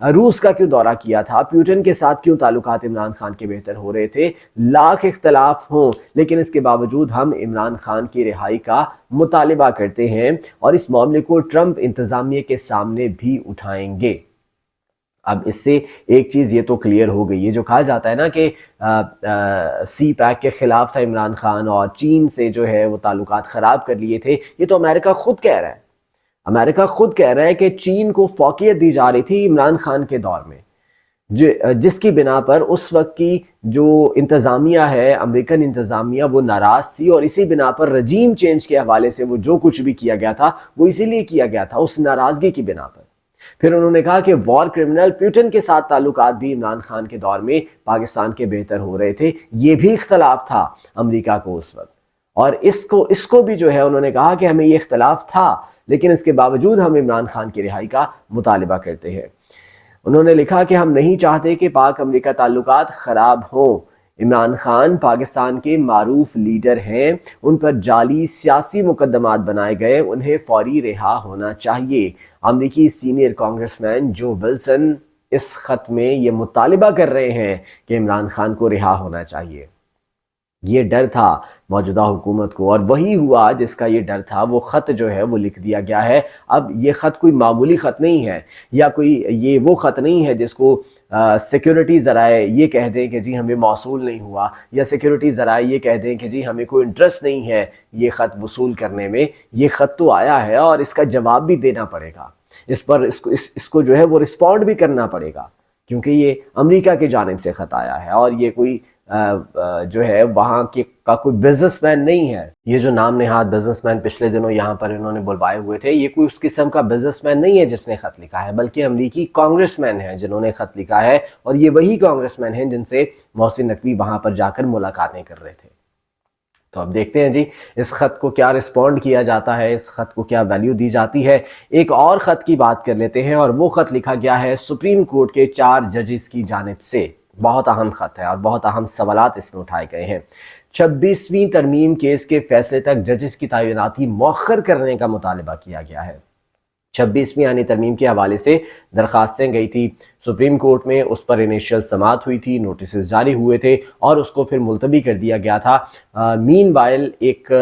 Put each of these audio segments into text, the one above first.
روس کا کیوں دورہ کیا تھا، پیوٹن کے ساتھ کیوں تعلقات عمران خان کے بہتر ہو رہے تھے، لاکھ اختلاف ہوں لیکن اس کے باوجود ہم عمران خان کی رہائی کا مطالبہ کرتے ہیں اور اس معاملے کو ٹرمپ انتظامیہ کے سامنے بھی اٹھائیں گے۔ اب اس سے ایک چیز یہ تو کلیئر ہو گئی، یہ جو کہا جاتا ہے نا کہ سی پیک کے خلاف تھا عمران خان اور چین سے جو ہے وہ تعلقات خراب کر لیے تھے، یہ تو امریکہ خود کہہ رہا ہے۔ امریکہ خود کہہ رہا ہے کہ چین کو فوقیت دی جا رہی تھی عمران خان کے دور میں، جس کی بنا پر اس وقت کی جو انتظامیہ ہے، امریکن انتظامیہ، وہ ناراض تھی اور اسی بنا پر رجیم چینج کے حوالے سے وہ جو کچھ بھی کیا گیا تھا وہ اسی لیے کیا گیا تھا، اس ناراضگی کی بنا پر۔ پھر انہوں نے کہا کہ وار کرمنل پیوٹن کے ساتھ تعلقات بھی عمران خان کے دور میں پاکستان کے بہتر ہو رہے تھے، یہ بھی اختلاف تھا امریکہ کو اس وقت، اور اس کو بھی جو ہے انہوں نے کہا کہ ہمیں یہ اختلاف تھا لیکن اس کے باوجود ہم عمران خان کی رہائی کا مطالبہ کرتے ہیں۔ انہوں نے لکھا کہ ہم نہیں چاہتے کہ پاک امریکہ تعلقات خراب ہوں، عمران خان پاکستان کے معروف لیڈر ہیں، ان پر جعلی سیاسی مقدمات بنائے گئے، انہیں فوری رہا ہونا چاہیے۔ امریکی سینئر کانگریس مین جو ولسن اس خط میں یہ مطالبہ کر رہے ہیں کہ عمران خان کو رہا ہونا چاہیے۔ یہ ڈر تھا موجودہ حکومت کو اور وہی ہوا جس کا یہ ڈر تھا، وہ خط جو ہے وہ لکھ دیا گیا ہے۔ اب یہ خط کوئی معمولی خط نہیں ہے یا کوئی یہ وہ خط نہیں ہے جس کو سیکیورٹی ذرائع یہ کہہ دیں کہ جی ہمیں موصول نہیں ہوا، یا سیکیورٹی ذرائع یہ کہہ دیں کہ جی ہمیں کوئی انٹرسٹ نہیں ہے یہ خط وصول کرنے میں۔ یہ خط تو آیا ہے اور اس کا جواب بھی دینا پڑے گا، اس کو جو ہے وہ رسپونڈ بھی کرنا پڑے گا، کیونکہ یہ امریکہ کی جانب سے خط آیا ہے اور یہ کوئی جو ہے وہاں کا کوئی بزنس مین نہیں ہے۔ یہ جو نام نہاد بزنس مین پچھلے دنوں یہاں پر انہوں نے بلوائے ہوئے تھے، یہ کوئی اس قسم کا بزنس مین نہیں ہے جس نے خط لکھا ہے، بلکہ امریکی کانگریس مین ہیں جنہوں نے خط لکھا ہے، اور یہ وہی کانگریس مین ہیں جن سے محسن نقوی وہاں پر جا کر ملاقاتیں کر رہے تھے۔ تو اب دیکھتے ہیں جی اس خط کو کیا رسپونڈ کیا جاتا ہے، اس خط کو کیا ویلیو دی جاتی ہے۔ ایک اور خط کی بات کر لیتے ہیں، اور وہ خط لکھا گیا ہے سپریم کورٹ کے 4 ججز کی جانب سے۔ بہت اہم خط ہے اور بہت اہم سوالات اس میں اٹھائے گئے ہیں۔ 26ویں ترمیم کیس کے فیصلے تک ججز کی تعیناتی مؤخر کرنے کا مطالبہ کیا گیا ہے۔ 26ویں یعنی ترمیم کے حوالے سے درخواستیں گئی تھی سپریم کورٹ میں، اس پر انیشیل سماعت ہوئی تھی، نوٹسز جاری ہوئے تھے اور اس کو پھر ملتوی کر دیا گیا تھا۔ مین وائل ایک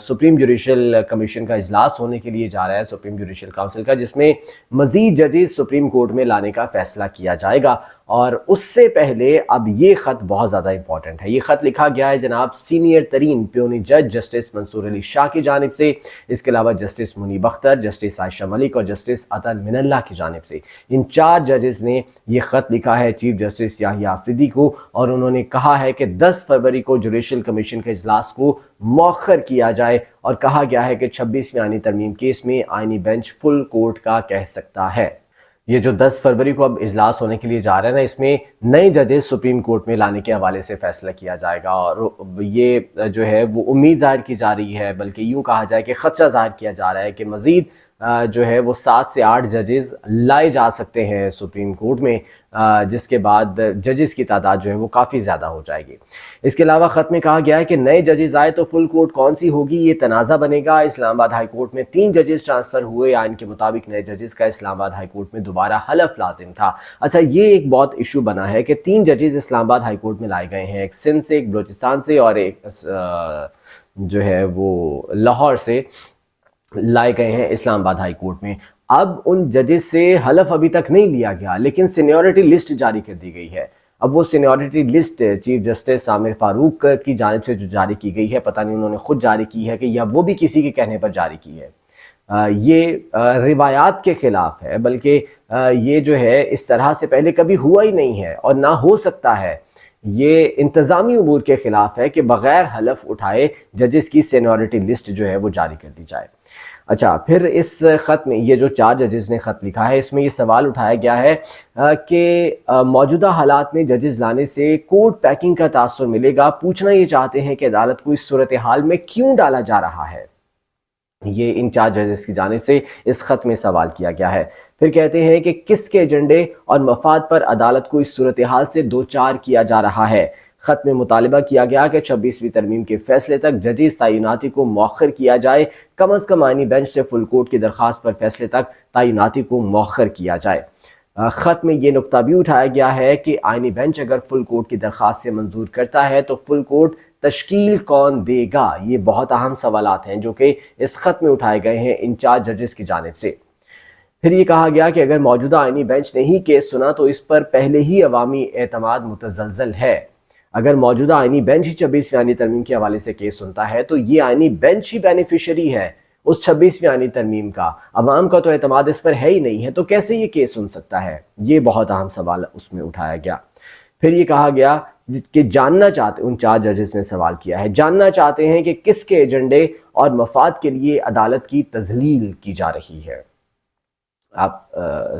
سپریم جوڈیشل کمیشن کا اجلاس ہونے کے لیے جا رہا ہے، سپریم جوڈیشل کونسل کا، جس میں مزید ججز سپریم کورٹ میں لانے کا فیصلہ کیا جائے گا۔ اور اس سے پہلے اب یہ خط بہت زیادہ امپورٹنٹ ہے۔ یہ خط لکھا گیا ہے جناب سینئر ترین پیونی جج جسٹس منصور علی شاہ کی جانب سے، اس کے علاوہ جسٹس منیب اختر، جسٹس عائشہ ملک اور جسٹس عطل من اللہ کی جانب سے۔ ان 4 ججز نے یہ خط لکھا ہے چیف جسٹس یحییٰ آفریدی کو، اور انہوں نے کہا ہے کہ 10 فروری کو جوڈیشل کمیشن کے اجلاس کو مؤخر کیا جائے، اور کہا گیا ہے کہ 26ویں آئینی ترمیم کیس میں آئینی بینچ فل کورٹ کا کہہ سکتا ہے۔ یہ جو 10 فروری کو اب اجلاس ہونے کے لیے جا رہے ہیں نا، اس میں نئے ججز سپریم کورٹ میں لانے کے حوالے سے فیصلہ کیا جائے گا، اور یہ جو ہے وہ امید ظاہر کی جا رہی ہے، بلکہ یوں کہا جائے کہ خدشہ ظاہر کیا جا رہا ہے کہ مزید جو ہے وہ 7 سے 8 ججز لائے جا سکتے ہیں سپریم کورٹ میں، جس کے بعد ججز کی تعداد جو ہے وہ کافی زیادہ ہو جائے گی۔ اس کے علاوہ خط میں کہا گیا ہے کہ نئے ججز آئے تو فل کورٹ کون سی ہوگی، یہ تنازع بنے گا۔ اسلام آباد ہائی کورٹ میں 3 ججز ٹرانسفر ہوئے، آئین کے مطابق نئے ججز کا اسلام آباد ہائی کورٹ میں دوبارہ حلف لازم تھا۔ اچھا، یہ ایک بہت ایشو بنا ہے کہ 3 ججز اسلام آباد ہائی کورٹ میں لائے گئے ہیں، ایک سندھ سے، ایک بلوچستان سے اور ایک جو ہے وہ لاہور سے لائے گئے ہیں اسلام آباد ہائی کورٹ میں۔ اب ان ججز سے حلف ابھی تک نہیں لیا گیا، لیکن سینیورٹی لسٹ جاری کر دی گئی ہے۔ اب وہ سینیورٹی لسٹ چیف جسٹس عامر فاروق کی جانب سے جو جاری کی گئی ہے، پتہ نہیں انہوں نے خود جاری کی ہے کہ یا وہ بھی کسی کے کہنے پر جاری کی ہے۔ یہ روایات کے خلاف ہے، بلکہ یہ جو ہے اس طرح سے پہلے کبھی ہوا ہی نہیں ہے اور نہ ہو سکتا ہے۔ یہ انتظامی امور کے خلاف ہے کہ بغیر حلف اٹھائے ججز کی سینیورٹی لسٹ جو ہے وہ جاری کر دی جائے۔ اچھا، پھر اس خط میں یہ جو 4 ججز نے خط لکھا ہے، اس میں یہ سوال اٹھایا گیا ہے کہ موجودہ حالات میں ججز لانے سے کورٹ پیکنگ کا تاثر ملے گا۔ پوچھنا یہ چاہتے ہیں کہ عدالت کو اس صورتحال میں کیوں ڈالا جا رہا ہے۔ یہ ان 4 ججز کی جانب سے اس خط میں سوال کیا گیا ہے۔ پھر کہتے ہیں کہ کس کے ایجنڈے اور مفاد پر عدالت کو اس صورتحال سے دوچار کیا جا رہا ہے۔ خط میں مطالبہ کیا گیا کہ 26ویں ترمیم کے فیصلے تک ججز تعیناتی کو مؤخر کیا جائے، کم از کم آئینی بینچ سے فل کورٹ کی درخواست پر فیصلے تک تعیناتی کو مؤخر کیا جائے۔ خط میں یہ نقطہ بھی اٹھایا گیا ہے کہ آئینی بینچ اگر فل کوٹ کی درخواست سے منظور کرتا ہے تو فل کوٹ تشکیل کون دے گا؟ یہ بہت اہم سوالات ہیں جو کہ اس خط میں اٹھائے گئے ہیں انچارج ججز کی جانب سے۔ پھر یہ کہا گیا کہ اگر موجودہ آئینی بینچ نے ہی کیس سنا تو اس پر پہلے ہی عوامی اعتماد متزلزل ہے۔ اگر موجودہ آئینی بینچ ہی 26ویں آئینی ترمیم کے حوالے سے کیس سنتا ہے تو یہ آئینی بینچ ہی بینیفیشری ہے اس 26ویں آئینی ترمیم کا، عوام کا تو اعتماد اس پر ہے ہی نہیں ہے، تو کیسے یہ کیس سن سکتا ہے؟ یہ بہت اہم سوال اس میں اٹھایا گیا۔ پھر یہ کہا گیا کہ جاننا چاہتے، ان 4 ججز نے سوال کیا ہے، جاننا چاہتے ہیں کہ کس کے ایجنڈے اور مفاد کے لیے عدالت کی تذلیل کی جا رہی ہے۔ آپ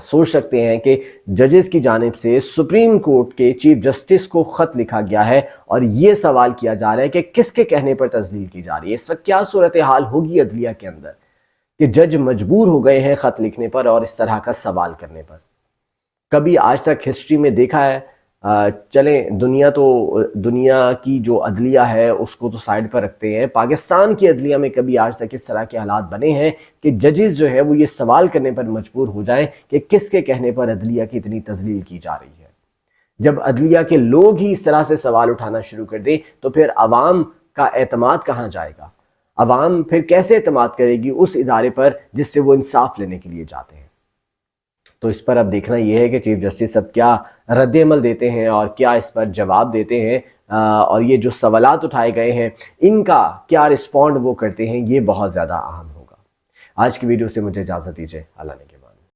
سوچ سکتے ہیں کہ ججز کی جانب سے سپریم کورٹ کے چیف جسٹس کو خط لکھا گیا ہے اور یہ سوال کیا جا رہا ہے کہ کس کے کہنے پر تذلیل کی جا رہی ہے۔ اس وقت کیا صورتحال ہوگی عدلیہ کے اندر کہ جج مجبور ہو گئے ہیں خط لکھنے پر اور اس طرح کا سوال کرنے پر۔ کبھی آج تک ہسٹری میں دیکھا ہے؟ چلیں دنیا کی جو عدلیہ ہے اس کو تو سائیڈ پر رکھتے ہیں، پاکستان کی عدلیہ میں کبھی آج تک اس طرح کے حالات بنے ہیں کہ ججز جو ہے وہ یہ سوال کرنے پر مجبور ہو جائیں کہ کس کے کہنے پر عدلیہ کی اتنی تذلیل کی جا رہی ہے؟ جب عدلیہ کے لوگ ہی اس طرح سے سوال اٹھانا شروع کر دیں تو پھر عوام کا اعتماد کہاں جائے گا؟ عوام پھر کیسے اعتماد کرے گی اس ادارے پر جس سے وہ انصاف لینے کے لیے جاتے ہیں؟ تو اس پر اب دیکھنا یہ ہے کہ چیف جسٹس اب کیا رد عمل دیتے ہیں اور کیا اس پر جواب دیتے ہیں، اور یہ جو سوالات اٹھائے گئے ہیں ان کا کیا رسپونڈ وہ کرتے ہیں، یہ بہت زیادہ اہم ہوگا۔ آج کی ویڈیو سے مجھے اجازت دیجیے، اللہ نے